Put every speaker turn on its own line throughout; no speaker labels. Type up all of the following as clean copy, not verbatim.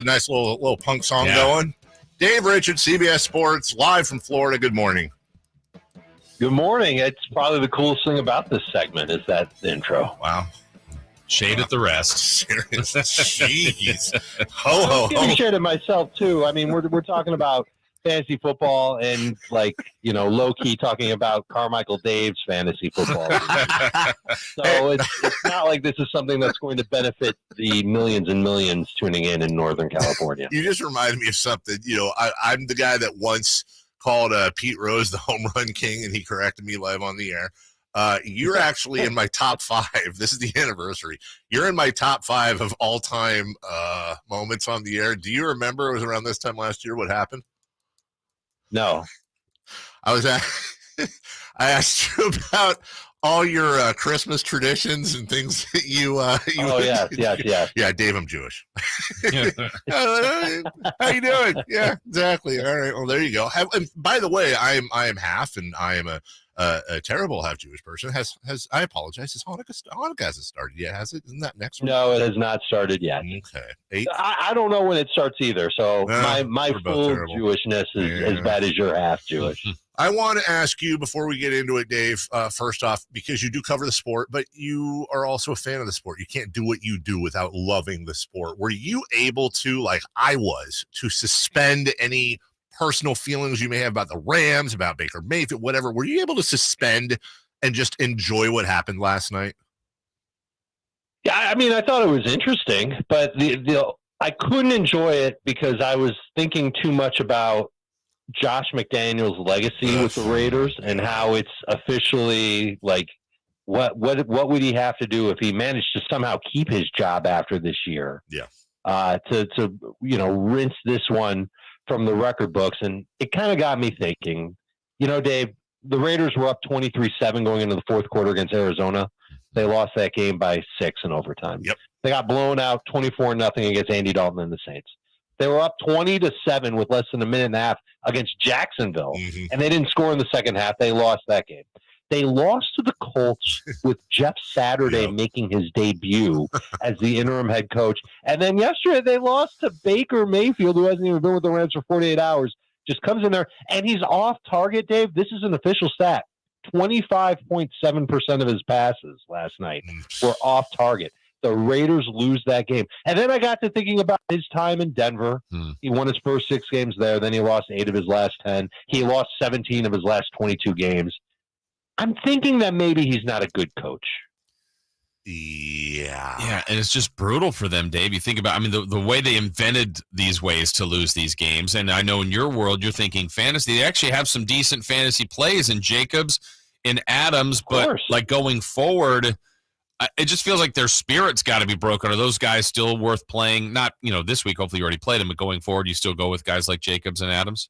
Nice little punk song going. Dave, Richard, CBS Sports, live from Florida. Good morning.
Good morning. It's probably the coolest thing about this segment is that intro.
Wow.
Shade at the rest.
Serious. Jeez. Ho, ho,
I'm giving
ho.
shit at myself, too. I mean, we're talking about fantasy football and, low-key talking about Carmichael Dave's fantasy football. So it's not like this is something that's going to benefit the millions and millions tuning in Northern California.
You just reminded me of something. I'm the guy that once called Pete Rose the home run king, and he corrected me live on the air. You're actually in my top 5. This is the anniversary. You're in my top 5 of all-time moments on the air. Do you remember it was around this time last year what happened?
No.
I asked you about all your Christmas traditions and things that you
yes.
Yeah, Dave, I'm Jewish. How you doing? Yeah, exactly. All right. Well, there you go. And by the way, I am half, and I am a terrible half Jewish person. I apologize. Hanukkah hasn't started yet, has it? Isn't that next one?
No, it has not started yet.
Okay.
I don't know when it starts either. So my full Jewishness is as bad as your half Jewish.
I want to ask you before we get into it, Dave, first off, because you do cover the sport, but you are also a fan of the sport. You can't do what you do without loving the sport. Were you able to, like I was, to suspend any personal feelings you may have about the Rams, about Baker Mayfield, whatever? Were you able to suspend and just enjoy what happened last night?
Yeah, I mean, I thought it was interesting, but I couldn't enjoy it because I was thinking too much about Josh McDaniels' legacy with the Raiders and how it's officially like, what would he have to do if he managed to somehow keep his job after this year?
Yeah.
To rinse this one from the record books. And it kind of got me thinking, Dave, the Raiders were up 23-7 going into the fourth quarter against Arizona. They lost that game by 6 in overtime.
Yep.
They got blown out 24-0 against Andy Dalton and the Saints. They were up 20-7 with less than a minute and a half against Jacksonville, and they didn't score in the second half. They lost that game. They lost to the Colts with Jeff Saturday making his debut as the interim head coach. And then yesterday they lost to Baker Mayfield, who hasn't even been with the Rams for 48 hours, just comes in there, and he's off target, Dave. This is an official stat. 25.7% of his passes last night were off target. The Raiders lose that game. And then I got to thinking about his time in Denver. He won his first 6 games there. Then he lost 8 of his last 10. He lost 17 of his last 22 games. I'm thinking that maybe he's not a good coach.
Yeah, and it's just brutal for them, Dave. You think about, the way they invented these ways to lose these games, and I know in your world you're thinking fantasy. They actually have some decent fantasy plays in Jacobs and Adams, but like going forward, it just feels like their spirit's got to be broken. Are those guys still worth playing? Not, this week, hopefully you already played them, but going forward, you still go with guys like Jacobs and Adams?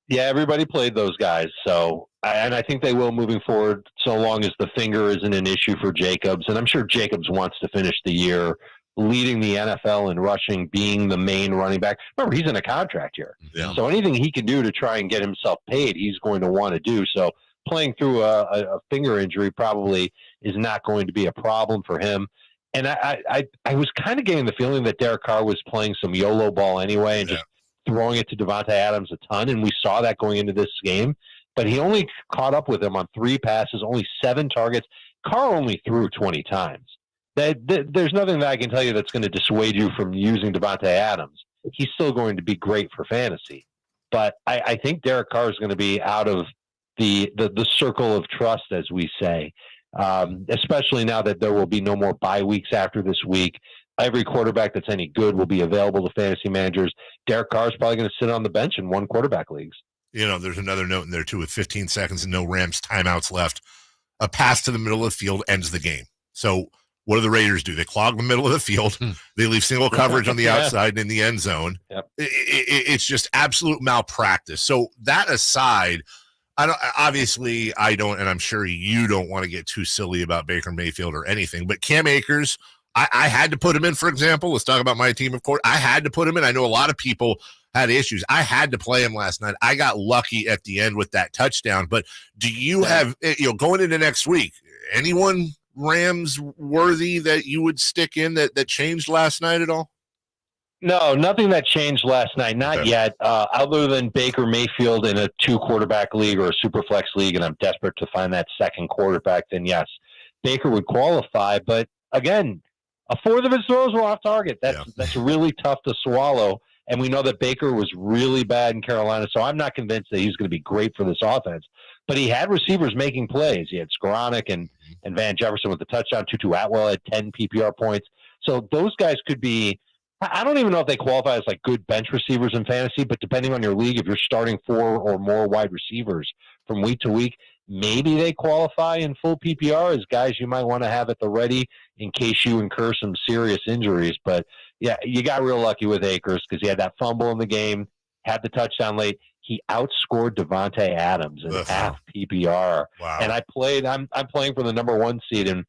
Yeah, everybody played those guys. So, and I think they will moving forward so long as the finger isn't an issue for Jacobs. And I'm sure Jacobs wants to finish the year leading the NFL in rushing, being the main running back. Remember, he's in a contract here.
Yeah.
So anything he can do to try and get himself paid, he's going to want to do. So playing through a finger injury probably is not going to be a problem for him. And I was kind of getting the feeling that Derek Carr was playing some YOLO ball anyway and just throwing it to Devontae Adams a ton. And we saw that going into this game. But he only caught up with him on 3 passes, only 7 targets. Carr only threw 20 times. There's nothing that I can tell you that's going to dissuade you from using Devontae Adams. He's still going to be great for fantasy. But I think Derek Carr is going to be out of the circle of trust, as we say, especially now that there will be no more bye weeks after this week. Every quarterback that's any good will be available to fantasy managers. Derek Carr is probably going to sit on the bench in 1 quarterback leagues.
There's another note in there, too, with 15 seconds and no Rams timeouts left. A pass to the middle of the field ends the game. So what do the Raiders do? They clog the middle of the field. They leave single coverage on the outside and in the end zone.
Yep.
It's just absolute malpractice. So that aside, I don't, and I'm sure you don't want to get too silly about Baker Mayfield or anything, but Cam Akers, I had to put him in, for example. Let's talk about my team, of course. I had to put him in. I know a lot of people had issues. I had to play him last night. I got lucky at the end with that touchdown. But do you have, going into next week, anyone Rams worthy that you would stick in that changed last night at all?
No, nothing that changed last night. Not yet. Other than Baker Mayfield in a 2-quarterback league or a super flex league, and I'm desperate to find that second quarterback, then yes, Baker would qualify. But again, a fourth of his throws were off target. That's really tough to swallow. And we know that Baker was really bad in Carolina, so I'm not convinced that he's going to be great for this offense. But he had receivers making plays. He had Skoranek and Van Jefferson with the touchdown. Tutu Atwell had 10 PPR points. So those guys could be, I don't even know if they qualify as like good bench receivers in fantasy, but depending on your league, if you're starting 4 or more wide receivers from week to week, maybe they qualify in full PPR as guys you might want to have at the ready in case you incur some serious injuries. But yeah, you got real lucky with Akers because he had that fumble in the game, had the touchdown late. He outscored Devontae Adams in half PPR.
Wow.
And I'm playing for the number 1 seed in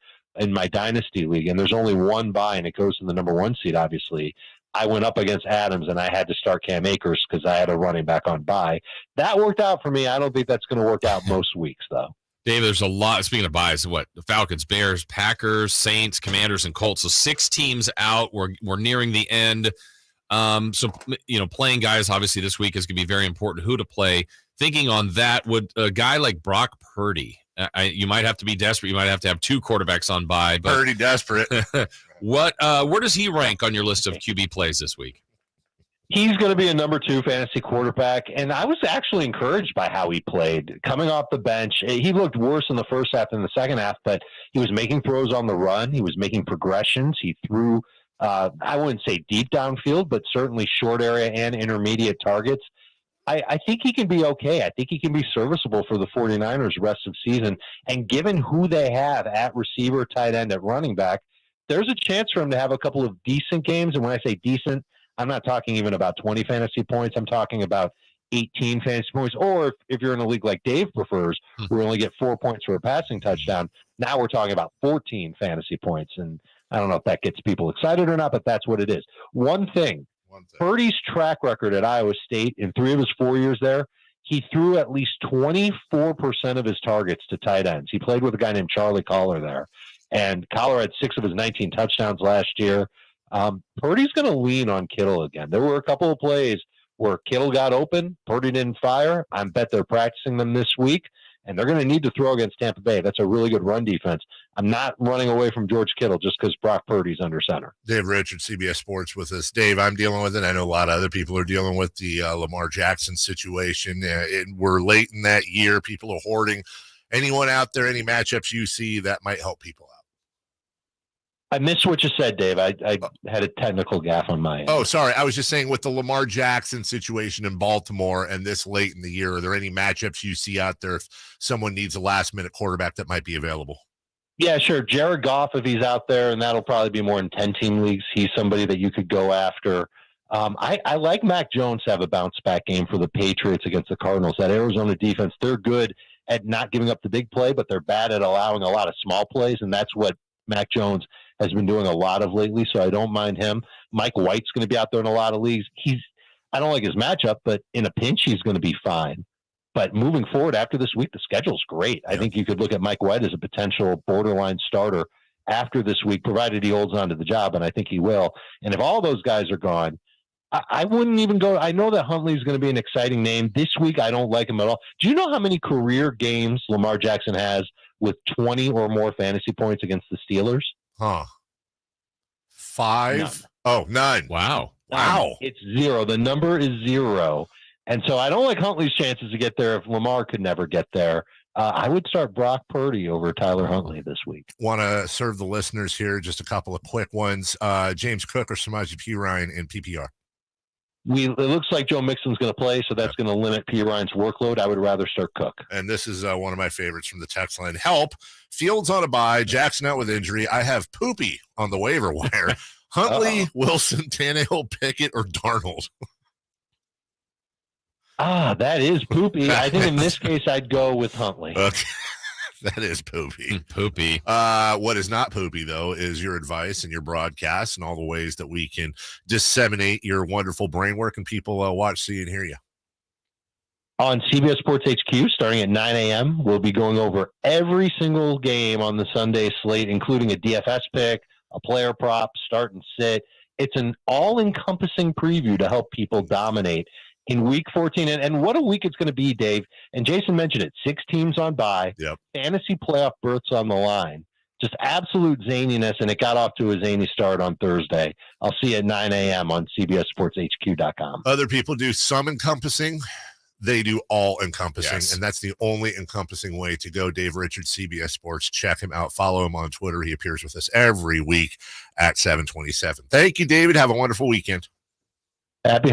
my dynasty league, and there's only one bye, and it goes to the number 1 seed, obviously. I went up against Adams, and I had to start Cam Akers because I had a running back on bye. That worked out for me. I don't think that's going to work out most weeks, though.
Dave, there's a lot. Speaking of buys, the Falcons, Bears, Packers, Saints, Commanders, and Colts. So 6 teams out. We're nearing the end. So playing guys obviously this week is going to be very important. Who to play? Thinking on that, would a guy like Brock Purdy? You might have to be desperate. You might have to have 2 quarterbacks on bye. But
Purdy desperate.
Where does he rank on your list of QB plays this week?
He's going to be a number 2 fantasy quarterback, and I was actually encouraged by how he played. Coming off the bench, he looked worse in the first half than the second half, but he was making throws on the run. He was making progressions. He threw, I wouldn't say deep downfield, but certainly short area and intermediate targets. I think he can be okay. I think he can be serviceable for the 49ers rest of season. And given who they have at receiver, tight end, at running back, there's a chance for him to have a couple of decent games. And when I say decent, I'm not talking even about 20 fantasy points. I'm talking about 18 fantasy points. Or if you're in a league like Dave prefers, we only get 4 points for a passing touchdown. Now we're talking about 14 fantasy points. And I don't know if that gets people excited or not, but that's what it is. One thing. Purdy's track record at Iowa State in 3 of his 4 years there, he threw at least 24% of his targets to tight ends. He played with a guy named Charlie Collar there. And Collar had 6 of his 19 touchdowns last year. Purdy's going to lean on Kittle again. There were a couple of plays where Kittle got open, Purdy didn't fire. I bet they're practicing them this week, and they're going to need to throw against Tampa Bay. That's a really good run defense. I'm not running away from George Kittle just because Brock Purdy's under center.
Dave Richard, CBS Sports with us. Dave, I'm dealing with it. I know a lot of other people are dealing with the Lamar Jackson situation. We're late in that year. People are hoarding. Anyone out there, any matchups you see that might help people out?
I missed what you said, Dave. I had a technical gaffe on my end.
Oh, sorry. I was just saying with the Lamar Jackson situation in Baltimore and this late in the year, are there any matchups you see out there if someone needs a last-minute quarterback that might be available?
Yeah, sure. Jared Goff, if he's out there, and that'll probably be more in 10-team leagues, he's somebody that you could go after. I like Mac Jones to have a bounce-back game for the Patriots against the Cardinals. That Arizona defense, they're good at not giving up the big play, but they're bad at allowing a lot of small plays, and that's what Mac Jones has been doing a lot of lately, so I don't mind him. Mike White's going to be out there in a lot of leagues. I don't like his matchup, but in a pinch, he's going to be fine. But moving forward after this week, the schedule's great. I think you could look at Mike White as a potential borderline starter after this week, provided he holds on to the job, and I think he will. And if all those guys are gone, I wouldn't even go. I know that Huntley's going to be an exciting name. This week, I don't like him at all. Do you know how many career games Lamar Jackson has with 20 or more fantasy points against the Steelers?
5?
None.
Oh, 9.
Wow.
It's 0. The number is 0. And so I don't like Huntley's chances to get there if Lamar could never get there. I would start Brock Purdy over Tyler Huntley this week.
Want to serve the listeners here just a couple of quick ones. James Cook or Samaje Perine in PPR?
It looks like Joe Mixon's going to play, so that's going to limit Perine's workload. I would rather start Cook.
And this is one of my favorites from the text line. Help. Fields on a bye. Jackson out with injury. I have Poopy on the waiver wire. Huntley, Wilson, Tannehill, Pickett, or Darnold?
That is Poopy. I think in this case, I'd go with Huntley.
Okay. That is poopy.
Poopy.
What is not poopy, though, is your advice and your broadcast and all the ways that we can disseminate your wonderful brain work and people watch, see, and hear you.
On CBS Sports HQ, starting at 9 a.m., we'll be going over every single game on the Sunday slate, including a DFS pick, a player prop, start and sit, It's an all-encompassing preview to help people dominate in Week 14. And what a week it's going to be, Dave. And Jason mentioned it, 6 teams on bye, fantasy playoff berths on the line. Just absolute zaniness, and it got off to a zany start on Thursday. I'll see you at 9 a.m. on CBSSportsHQ.com.
Other people do some encompassing. They do all encompassing,
Yes.
and that's the only encompassing way to go. Dave Richard, CBS Sports. Check him out. Follow him on Twitter. He appears with us every week at 7:27. Thank you, David. Have a wonderful weekend.
Happy